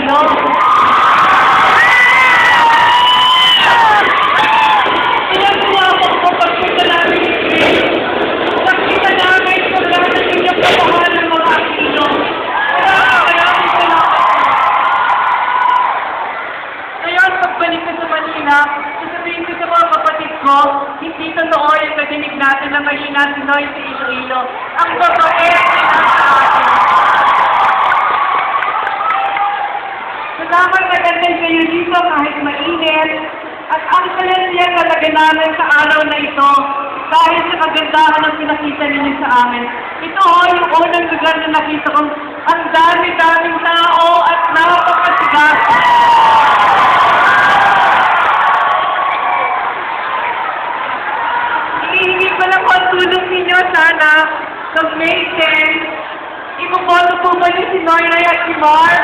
Iloilo. Pinagawa ko pagpunta namin ni Chris. Nakita namin kung lahat ng inyong kapahal ng mga Aquino. Maraming salamat. Ngayon, pagbalik ko sa Manila, sasabihin ko sa mga kapatid ko, hindi totoo yung nadinig natin na mahina si Noy sa Iloilo. Ang babae ay nasa atin. Salamat na ganda kayo dito kahit mainit. At ang kalensya talaga namin sa araw na ito, dahil sa kagandahan ng pinakita ninyo sa amin. Ito yung unang lugar na nakita kong ang dami-daming tao at napakasigas. Hihingi ko lang po ang tulong ninyo sana sa May 10. Ipoboto po ba niyo si Noynoy at si Mark?